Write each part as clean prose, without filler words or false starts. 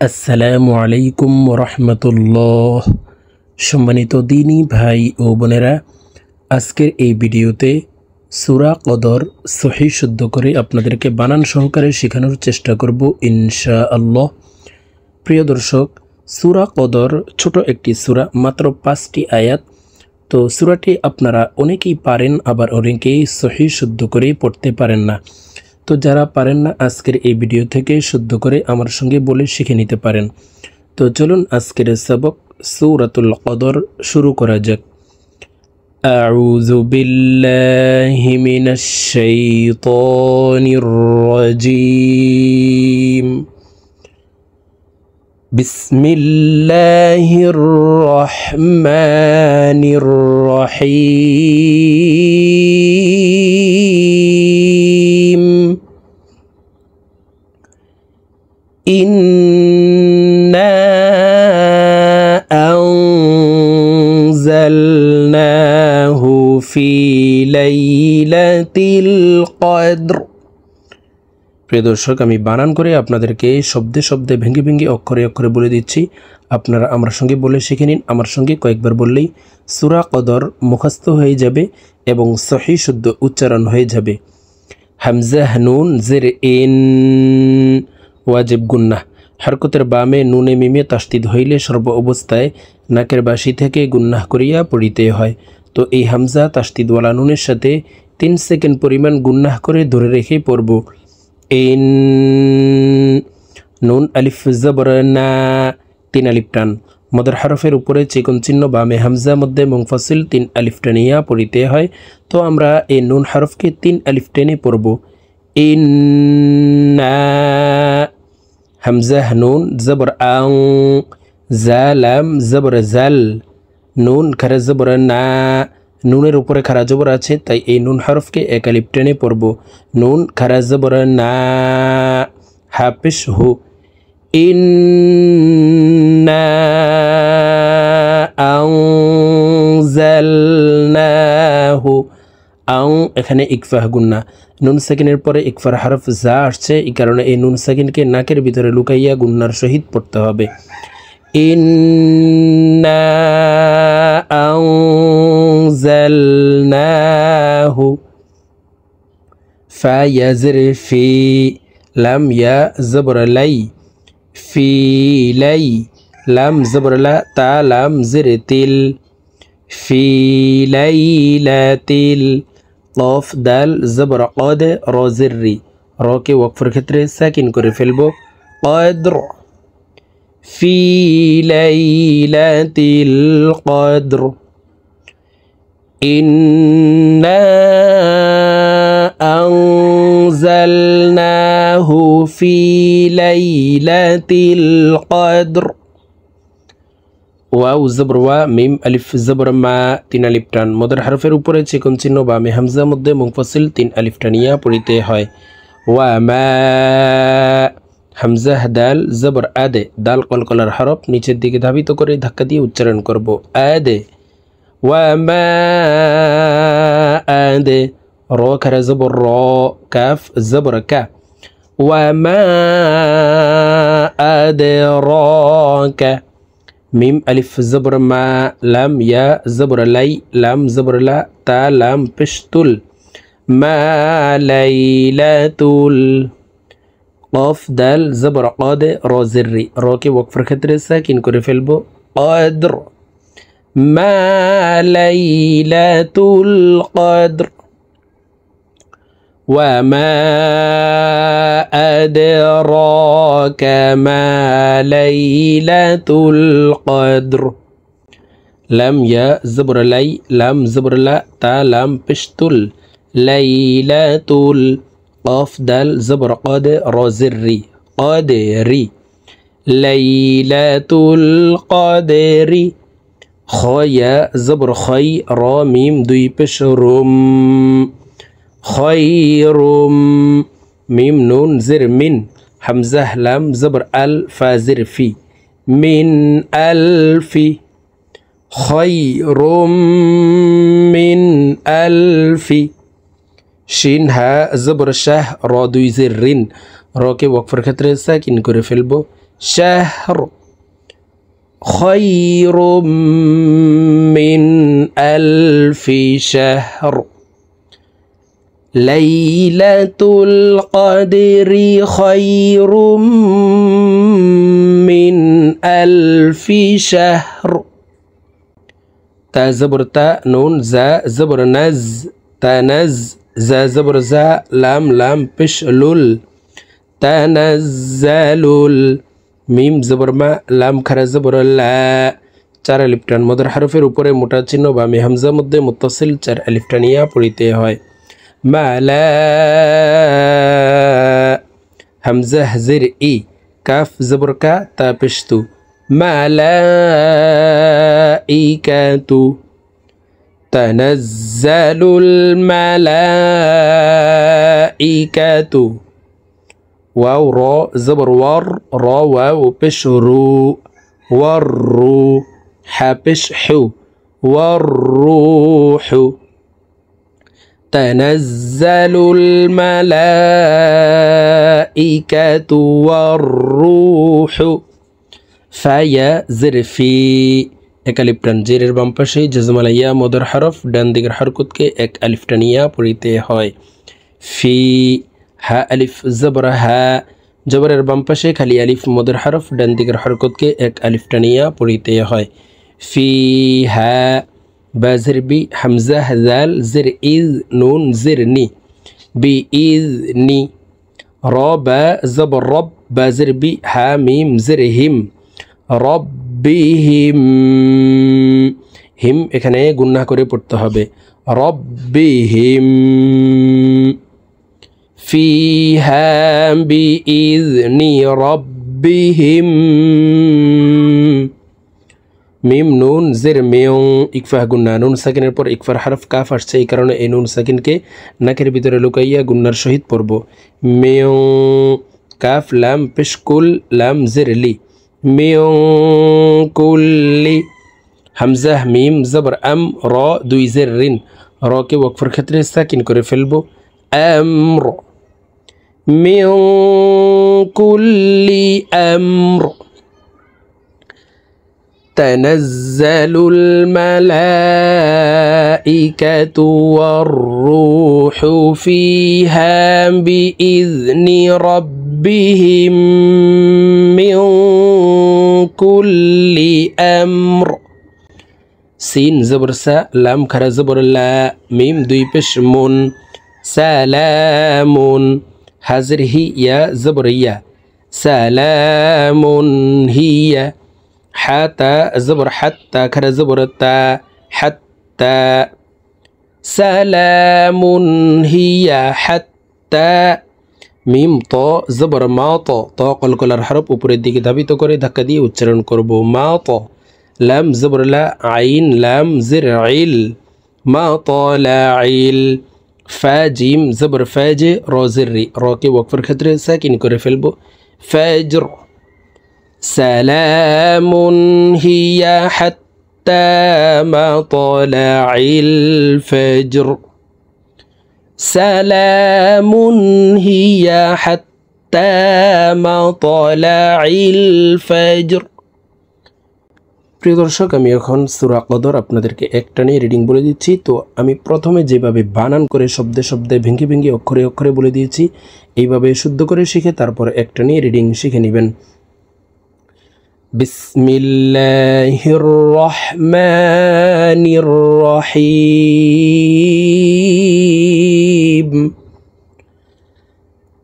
আসসালামু আলাইকুম রহমতুল্লাহ। সম্মানিত দিনী ভাই ও বোনেরা, আজকের এই ভিডিওতে সূরা কদর সহি শুদ্ধ করে আপনাদেরকে বানান সহকারে শেখানোর চেষ্টা করব ইনশাআল্লাহ। প্রিয় দর্শক, সূরা কদর ছোট একটি সূরা, মাত্র 5টি আয়াত। তো সূরাটি আপনারা অনেকেই পারেন, আবার অনেকেই সহি শুদ্ধ করে পড়তে পারেন না। তো যারা পারেন না, আজকের এই ভিডিও থেকে শুদ্ধ করে আমার সঙ্গে বলে শিখে নিতে পারেন। তো চলুন আজকের সবক সূরাতুল কদর শুরু করা যাক। আউযু বিল্লাহি মিনাশ শাইতানির রাজীম। বিসমিল্লাহির রহমানির রহিম। ইন্না আনজালনাহু ফি লাইলাতিল কদর। প্রিয় দর্শক, আমি বানান করে আপনাদেরকে শব্দে শব্দে ভেঙে ভেঙে অক্ষরে অক্ষরে বলে দিচ্ছি। আপনারা আমার সঙ্গে বলে শিখে নিন। আমার সঙ্গে কয়েকবার বললেই সূরা কদর মুখস্থ হয়ে যাবে এবং সহি শুদ্ধ উচ্চারণ হয়ে যাবে। হামজা নুন জের ইন ওয়াজিব গুন্নাহ। হরকতের বামে নুনে মিমে তাসদিদ হইলে সর্ব অবস্থায় নাকের বাসি থেকে গুন্নাহ করিয়া পড়িতে হয়। তো এই হামজা তাসদিদওয়ালা নুনের সাথে 3 সেকেন্ড পরিমাণ গুন্নাহ করে ধরে রেখে পড়ব। ইন নুন আলিফ জবর না, 3 আলিফ টান। মদের হরফের উপরে চিকন চিহ্ন বামে হামজা মধ্যে মুনফাসিল 3 আলিফ টানিয়া পড়িতে হয়। তো আমরা এই নুন হরফকে 3 আলিফ টেনে পড়ব। ইন্না হামজা নুন জবর আং, জালাম জবর জাল, নুন খারা জবর না। নুনের উপরে খারা জবর আছে, তাই এই নুন হরফকে 1 আলিফ টেনে পড়ব। নুন খারা জবর না, হাফেশ হু। ইন্না আনজালনাহু। আং এখানে ইকফাহ গুন্না, নুন সেকেন্ডের পরে ইকফার হরফ যা আসছে, এই কারণে এই নুন সেকেন্ডকে নাকের ভিতরে লুকাইয়া গুন্নার সহিত পড়তে হবে। ইন্না আনজালনাহু। ফা ইয়া জের ফি, লাম ইয়া জবর লাই, ফি লাই, লাম জবর লা, তা লাম জের তিল, ফি লাইলাতিল। কফ দাল জবর কদ, র জের রি, রকে ওয়াকফের ক্ষেত্রে সাকিন করে ফেলবো। কদর, ফি লাইলাতিল কদর। ইন্না আনজালনাহু ফি লাইলাতিল কদর। ওয়াও জবর ওয়া, মিম আলিফ জবর মা, 3 আলিফ টান। মদের হরফের উপরে চিকন চিহ্ন বামে হামজা মধ্যে মুনফাসিল 3 আলিফ টানিয়া পড়িতে হয়। ওয়া মা হামজা দাল জবর আদে, দাল কলকলার হরফ নিচের দিকে ধাবিত করে ধাক্কা দিয়ে উচ্চারণ করব। আদে, ওয়া মা আদে। র খারা জবর র, কাফ জবর কা, ওয়া মা আদরাকা। মিম আলিফ জবর মা, লাম ইয়া জবর লাই, লাম জবর লা, তা লাম পেশতুল, মা লাইলাতুল। কফ দাল জবর কদ, র জের রি, রকে ওয়াকফের ক্ষেত্রে সাকিন করে ফেলবো। কদর, মা লাইলাতুল কদর। وما أدراك ما ليلة القدر. لم يا زبر لي، لم زبر لا، تا لم بشتل، ليلة قاف دال زبر قاد، را زري، قادري، ليلة القدر. خيا زبر خي، را ميم دوي بشرم، خيرم. ميم نون زر من، حمزة لام زبر ال، فازر في، من ألف. خير من ألف. শিন হা জবর শাহ র দুই জের রিন, রকে ওয়াকফের ক্ষেত্রে সাকিন করে ফেলবো। شهر خير من ألف شهر ليلة القدر خير من ألف شهر تا زبر تا نون زا زبر نز تنز زا زبر زا لام لام پیش لول تنزل মিম জবর মা লাম খারা জবর লা 4 আলিফ টান মদের হরফের উপরে মোটা চিহ্ন বা মে হামজা মধ্যে মুত্তাসিল 4 আলিফ টানিয়া পড়িতে হয় মালা হামজা জির ই কাফ জবর কা তা পেশতু মালাইকাতু তানাজ্জালুল মালাইকাতু واو را زبر ور را واو بش رو والرو حبش حو والروح تنزل الملائكة والروح فيا زرفي এক আলিফ টান জেরের বাম পাশে জজমালাইয়া মদর হরফ ডান দিকের হরকতকে এক আলিফ টানিয়া পড়িতে হয় ফি হা আলিফ জবর হা জবরের বাম পাশে খালি আলিফ মদের হরফ ডান দিকের হরকতকে এক আলিফ টানিয়া পড়িতে হয় ফি হা বা জির বি হামজা জাল জির ইজ নুন জির নি বি ইজ নি র বা জবর রব বা জির বি হা মিম জির হিম রব্বিহিম হিম এখানে গুণনা করে পড়তে হবে রব্বিহিম فيها بإذن ربهم মিম নুন জের মেয়ং ইকফা গুন্না নুন সাকিনের পর ইকফার হরফ কাফ আসছে এই কারণে এই নুন সাকিনকে নাকের ভিতরে লুকাইয়া গুন্নার সহিত পড়ব মেয়ং কাফ লাম পেশকুল লাম জের লি মেয়ং কুল্লি হামজা মিম জবর আম র দুই জের রিন র কে ওয়াকফের ক্ষেত্রে সাকিন করে ফেলবো আমর من كل أمر تنزل الملائكة والروح فيها بإذن ربهم من كل أمر سين زبر سا لام خرا زبر لا ميم دوي بش من سلام حاضر هي يا زبرية سلام هي حتى زبر حتى كر زبرتا حتى سلام هي حتى মিম ত জবর মা ত কলকলার হরফ উপরের দিকে ধাবিত করে ধাক্কা দিয়ে উচ্চারণ করব মা ত লাম জবর লা আইন লাম জির ইল মা ত লা ইল ফা জিম জবর ফাজে র জির রি র কে ওয়াকফের ক্ষেত্রে সাকিন করে ফেলবো ফাজর সালামুন হিয়া হাত্তা মাতলাইল ফাজর সালামুন হিয়া হাত্তা মাতলাইল ফাজর প্রিয় দর্শক আমি এখন সূরা কদর আপনাদেরকে একটানে রিডিং বলে দিচ্ছি তো আমি প্রথমে যেভাবে বানান করে শব্দে শব্দে ভেঙে ভেঙে অক্ষরে অক্ষরে বলে দিয়েছি এইভাবে শুদ্ধ করে শিখে তারপর একটানে রিডিং শিখে নেবেন বিসমিল্লাহির রহমানির রহিম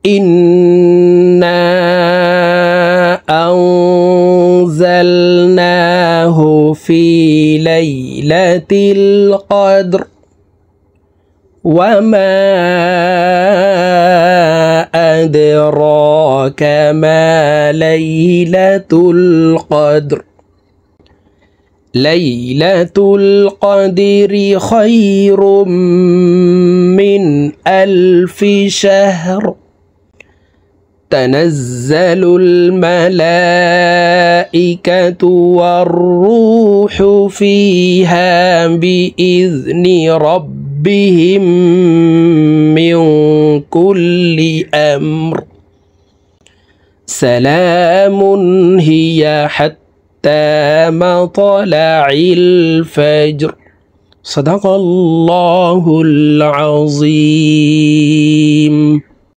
ইন্না أنزلناه في ليلة القدر وما أدراك ما ليلة القدر ليلة القدر خير من ألف شهر تنزل الملائكة والروح فيها بإذن ربهم من كل أمر সালামুন হিয়া হাত্তা মাতলাইল ফজর। সাদাকাল্লাহুল আযীম।